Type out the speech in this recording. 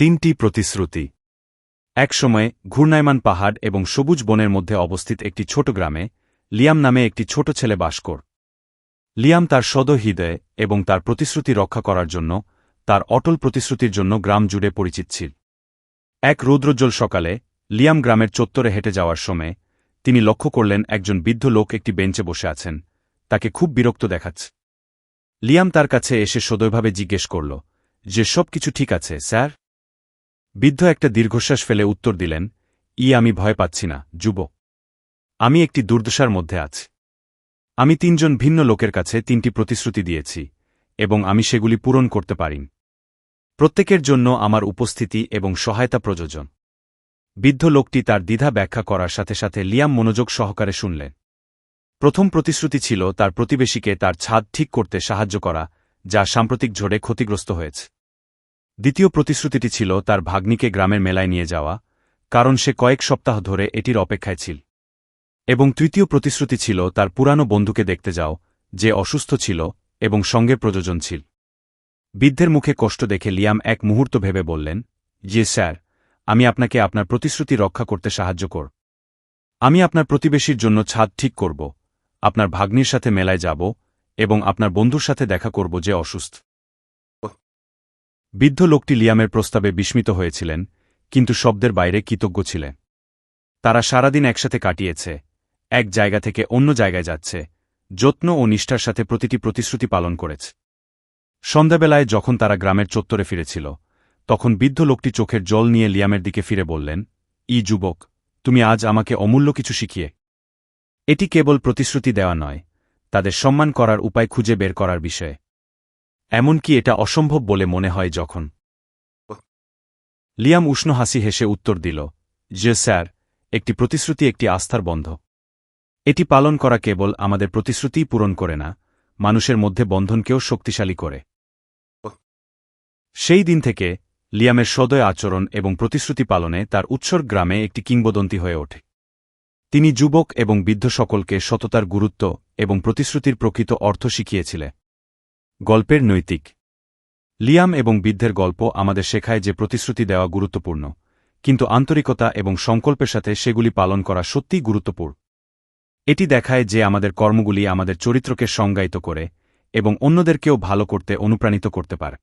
তিনটি প্রতিশ্রুতি। এক সময়ে ঘূর্ণায়মান পাহাড় এবং সবুজ বনের মধ্যে অবস্থিত একটি ছোট গ্রামে লিয়াম নামে একটি ছোট ছেলে বাস করত। লিয়াম তার সদয় হৃদয়ে এবং তার প্রতিশ্রুতি রক্ষা করার জন্য তার অটল প্রতিশ্রুতির জন্য গ্রাম জুড়ে পরিচিত ছিল। এক রৌদ্রোজ্জ্বল সকালে লিয়াম গ্রামের চত্বরে হেঁটে যাওয়ার সময় তিনি লক্ষ্য করলেন একজন বৃদ্ধ লোক একটি বেঞ্চে বসে আছেন, তাকে খুব বিরক্ত দেখাচ্ছে। লিয়াম তার কাছে এসে সদয়ভাবে জিজ্ঞেস করল যে সব কিছু ঠিক আছে স্যার। বৃদ্ধ একটা দীর্ঘশ্বাস ফেলে উত্তর দিলেন, আমি ভয় পাচ্ছি না যুবক। আমি একটি দুর্দশার মধ্যে আছি। আমি তিনজন ভিন্ন লোকের কাছে তিনটি প্রতিশ্রুতি দিয়েছি এবং আমি সেগুলি পূরণ করতে পারিনি। প্রত্যেকের জন্য আমার উপস্থিতি এবং সহায়তা প্রয়োজন। বৃদ্ধ লোকটি তার দ্বিধা ব্যাখ্যা করার সাথে সাথে লিয়াম মনোযোগ সহকারে শুনলেন। প্রথম প্রতিশ্রুতি ছিল তার প্রতিবেশীকে তার ছাদ ঠিক করতে সাহায্য করা, যা সাম্প্রতিক ঝড়ে ক্ষতিগ্রস্ত হয়েছে। দ্বিতীয় প্রতিশ্রুতিটি ছিল তার ভাগ্নিকে গ্রামের মেলায় নিয়ে যাওয়া, কারণ সে কয়েক সপ্তাহ ধরে এটির অপেক্ষায় ছিল। এবং তৃতীয় প্রতিশ্রুতি ছিল তার পুরানো বন্ধুকে দেখতে যাও, যে অসুস্থ ছিল এবং সঙ্গে প্রয়োজন ছিল। বৃদ্ধের মুখে কষ্ট দেখে লিয়াম এক মুহূর্ত ভেবে বললেন, স্যার, আমি আপনাকে আপনার প্রতিশ্রুতি রক্ষা করতে সাহায্য করব। আমি আপনার প্রতিবেশীর জন্য ছাদ ঠিক করব, আপনার ভাগ্নির সাথে মেলায় যাব এবং আপনার বন্ধুর সাথে দেখা করব যে অসুস্থ। বৃদ্ধ লোকটি লিয়ামের প্রস্তাবে বিস্মিত হয়েছিলেন, কিন্তু শব্দের বাইরে কৃতজ্ঞ ছিলেন। তারা সারাদিন একসাথে কাটিয়েছে, এক জায়গা থেকে অন্য জায়গায় যাচ্ছে, যত্ন ও নিষ্ঠার সাথে প্রতিটি প্রতিশ্রুতি পালন করেছে। সন্ধ্যাবেলায় যখন তারা গ্রামের চত্বরে ফিরেছিল, তখন বৃদ্ধ লোকটি চোখের জল নিয়ে লিয়ামের দিকে ফিরে বললেন, যুবক, তুমি আজ আমাকে অমূল্য কিছু শিখিয়ে। এটি কেবল প্রতিশ্রুতি দেওয়া নয়, তাদের সম্মান করার উপায় খুঁজে বের করার বিষয়ে। এমনকি এটা অসম্ভব বলে মনে হয় যখন। লিয়াম উষ্ণ হাসি হেসে উত্তর দিল, স্যার, একটি প্রতিশ্রুতি একটি আস্থার বন্ধ। এটি পালন করা কেবল আমাদের প্রতিশ্রুতিই পূরণ করে না, মানুষের মধ্যে বন্ধনকেও শক্তিশালী করে। সেই দিন থেকে লিয়ামের সদয় আচরণ এবং প্রতিশ্রুতি পালনে তার উৎসর্গ গ্রামে একটি কিংবদন্তি হয়ে ওঠে। তিনি যুবক এবং বৃদ্ধ সকলকে সততার গুরুত্ব এবং প্রতিশ্রুতির প্রকৃত অর্থ শিখিয়েছিলেন। গল্পের নৈতিক। লিয়াম এবং বৃদ্ধের গল্প আমাদের শেখায় যে প্রতিশ্রুতি দেওয়া গুরুত্বপূর্ণ, কিন্তু আন্তরিকতা এবং সংকল্পের সাথে সেগুলি পালন করা সত্যিই গুরুত্বপূর্ণ। এটি দেখায় যে আমাদের কর্মগুলি আমাদের চরিত্রকে সংজ্ঞায়িত করে এবং অন্যদেরকেও ভালো করতে অনুপ্রাণিত করতে পারে।